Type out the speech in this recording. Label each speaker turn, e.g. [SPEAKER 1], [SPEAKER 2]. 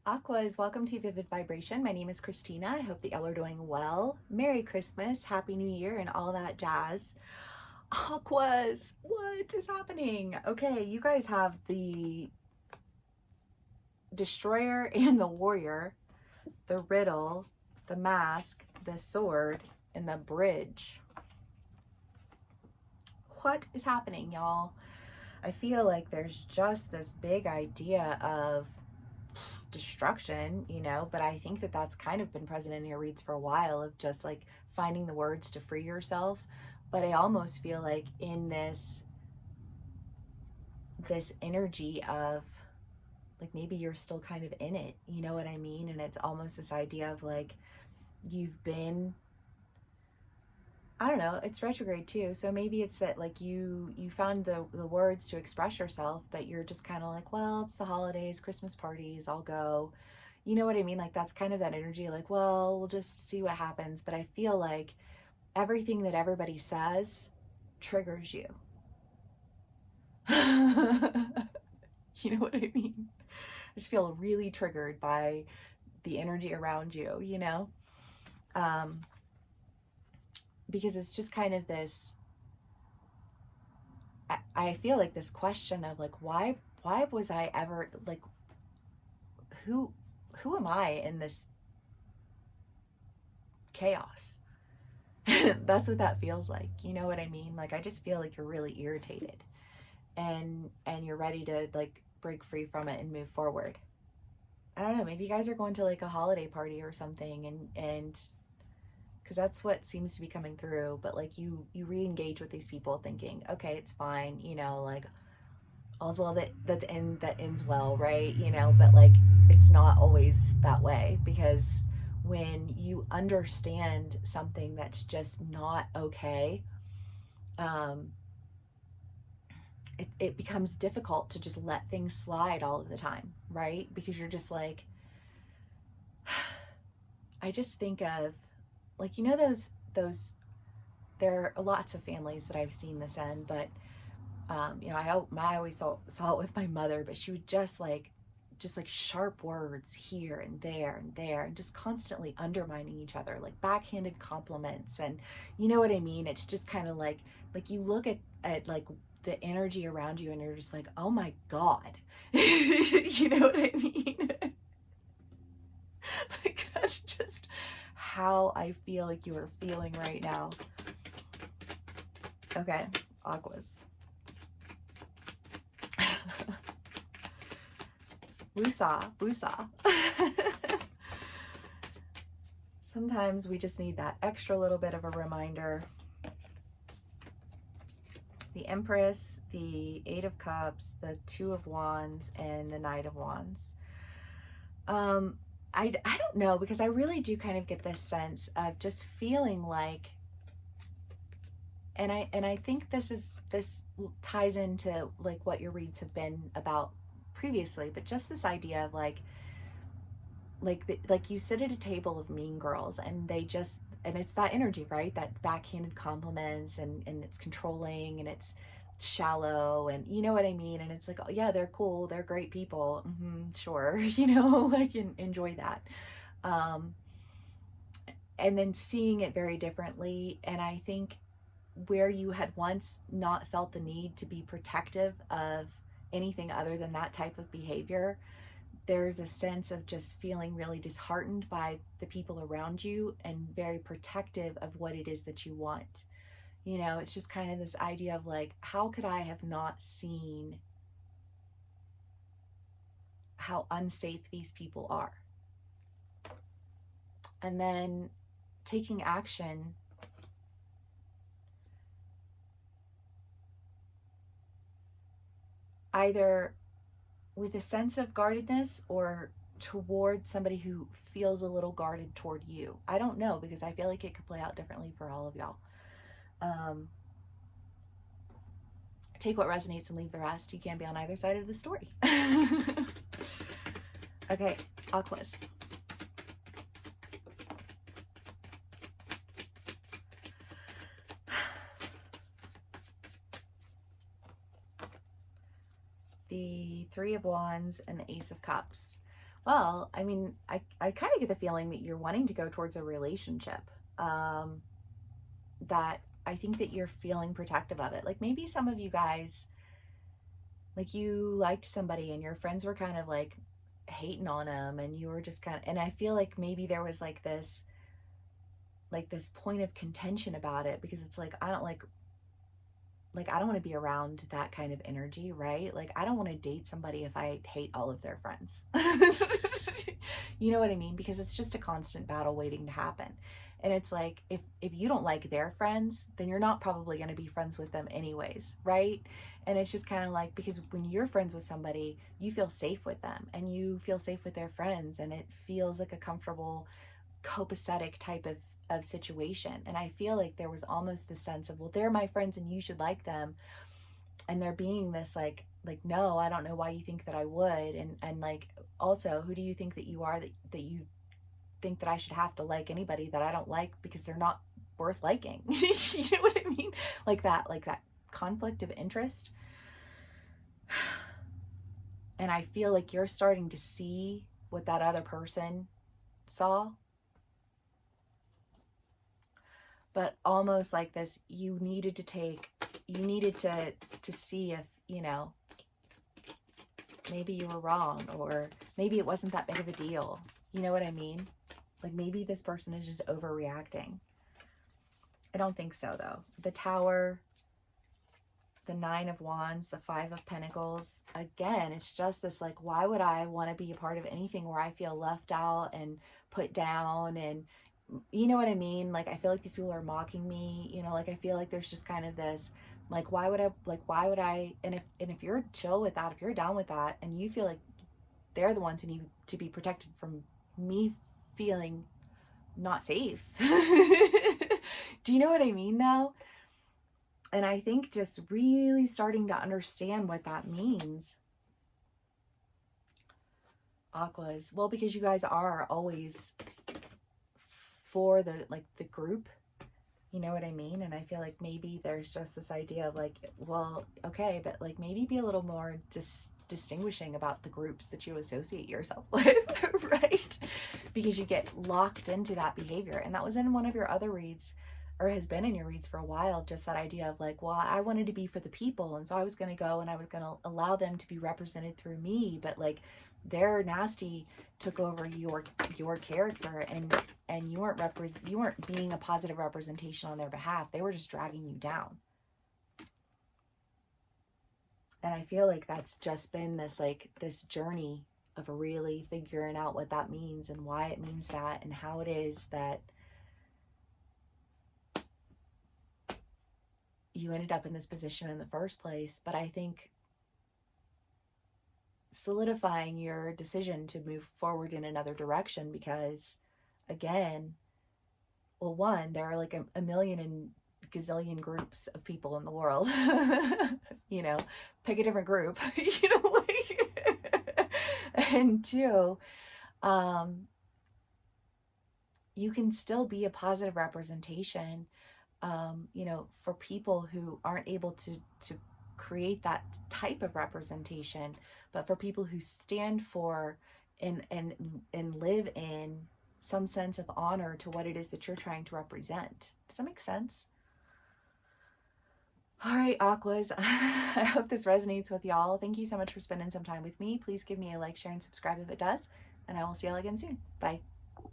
[SPEAKER 1] Aquas, welcome to Vivid Vibration. My name is Christina. I hope that y'all are doing well. Merry Christmas, Happy New Year, and all that jazz. Aquas, what is happening? Okay, you guys have the Destroyer and the Warrior, the Riddle, the Mask, the Sword, and the Bridge. What is happening, y'all? I feel like there's just this big idea of destruction, but I think that that's kind of been present in your reads for a while, of just like finding the words to free yourself. But I almost feel like in this energy of like, maybe you're still kind of in it, you know what I mean? And it's almost this idea of like, you've been, I don't know, it's retrograde too, so maybe it's that like you found the words to express yourself, but you're just kind of like, well, it's the holidays, Christmas parties, I'll go. You know what I mean? Like, that's kind of that energy, like, well, we'll just see what happens. But I feel like everything that everybody says triggers you. You know what I mean? I just feel really triggered by the energy around you, because it's just kind of this, I feel like this question of like, why was I ever like, who am I in this chaos? That's what that feels like. You know what I mean? Like, I just feel like you're really irritated and you're ready to like break free from it and move forward. I don't know, maybe you guys are going to like a holiday party or something, and because that's what seems to be coming through. But like, you re-engage with these people thinking, okay, it's fine, like all's well that ends well, right? But like, it's not always that way, because when you understand something that's just not okay, it becomes difficult to just let things slide all of the time, right? Because you're just like, I just think of like, those there are lots of families that I've seen this in, but I always saw it with my mother, but she would just like sharp words here and there and there, and just constantly undermining each other, like backhanded compliments. And you know what I mean? It's just kind of like you look at like the energy around you, and you're just like, oh my God. You know what I mean? Like, that's just how I feel like you are feeling right now. Okay, Aquas. Woosah. Sometimes we just need that extra little bit of a reminder. The Empress, the Eight of Cups, the Two of Wands, and the Knight of Wands. I don't know, because I really do kind of get this sense of just feeling like, and I think this ties into like what your reads have been about previously, but just this idea of like you sit at a table of mean girls, and it's that energy, right? That backhanded compliments, and it's controlling, and it's shallow, and you know what I mean? And it's like, oh yeah, they're cool, they're great people, sure. Like, enjoy that. And then seeing it very differently. And I think where you had once not felt the need to be protective of anything other than that type of behavior, there's a sense of just feeling really disheartened by the people around you, and very protective of what it is that you want. It's just kind of this idea of like, how could I have not seen how unsafe these people are? And then taking action either with a sense of guardedness or toward somebody who feels a little guarded toward you. I don't know, because I feel like it could play out differently for all of y'all. Take what resonates and leave the rest. You can be on either side of the story. Okay, Aquas. The Three of Wands and the Ace of Cups. Well, I mean, I kind of get the feeling that you're wanting to go towards a relationship. Um, that I think that you're feeling protective of it. Like maybe some of you guys, like you liked somebody and your friends were kind of like hating on them and you were just kind of, and I feel like maybe there was like this point of contention about it because it's like, I don't like I don't want to be around that kind of energy, right? Like I don't want to date somebody if I hate all of their friends. You know what I mean? Because it's just a constant battle waiting to happen. And it's like if you don't like their friends, then you're not probably going to be friends with them anyways, right? And it's just kind of like because when you're friends with somebody, you feel safe with them and you feel safe with their friends and it feels like a comfortable copacetic type of situation. And I feel like there was almost the sense of, well, they're my friends and you should like them. And there being this like, no, I don't know why you think that I would. And like, also, who do you think that you are that you think that I should have to like anybody that I don't like because they're not worth liking? You know what I mean? Like that conflict of interest. And I feel like you're starting to see what that other person saw, but almost like this, you needed to see if, you know, maybe you were wrong or maybe it wasn't that big of a deal. You know what I mean? Like maybe this person is just overreacting. I don't think so though. The Tower, the Nine of Wands, the Five of Pentacles, again, it's just this like, why would I want to be a part of anything where I feel left out and put down? And you know what I mean? Like, I feel like these people are mocking me, you know, like I feel like there's just kind of this, like, why would I, and if you're chill with that, if you're down with that and you feel like they're the ones who need to be protected from me feeling not safe. Do you know what I mean though? And I think just really starting to understand what that means. Aquas, well, because you guys are always for the group, you know what I mean? And I feel like maybe there's just this idea of like, well, okay, but like maybe be a little more just distinguishing about the groups that you associate yourself with, right? Because you get locked into that behavior. And that was in one of your other reads, or has been in your reads for a while, just that idea of like, well, I wanted to be for the people, and so I was going to go and I was going to allow them to be represented through me, but like their nasty took over your character, and you weren't being a positive representation on their behalf. They were just dragging you down. And I feel like that's just been this journey of really figuring out what that means and why it means that and how it is that you ended up in this position in the first place. But I think solidifying your decision to move forward in another direction, because again, well, one, there are like a million and gazillion groups of people in the world. You know, pick a different group. You know, like, and two, you can still be a positive representation, you know, for people who aren't able to create that type of representation, but for people who stand for and live in some sense of honor to what it is that you're trying to represent. Does that make sense? All right, Aquas, I hope this resonates with y'all. Thank you so much for spending some time with me. Please give me a like, share, and subscribe if it does, and I will see y'all again soon. Bye.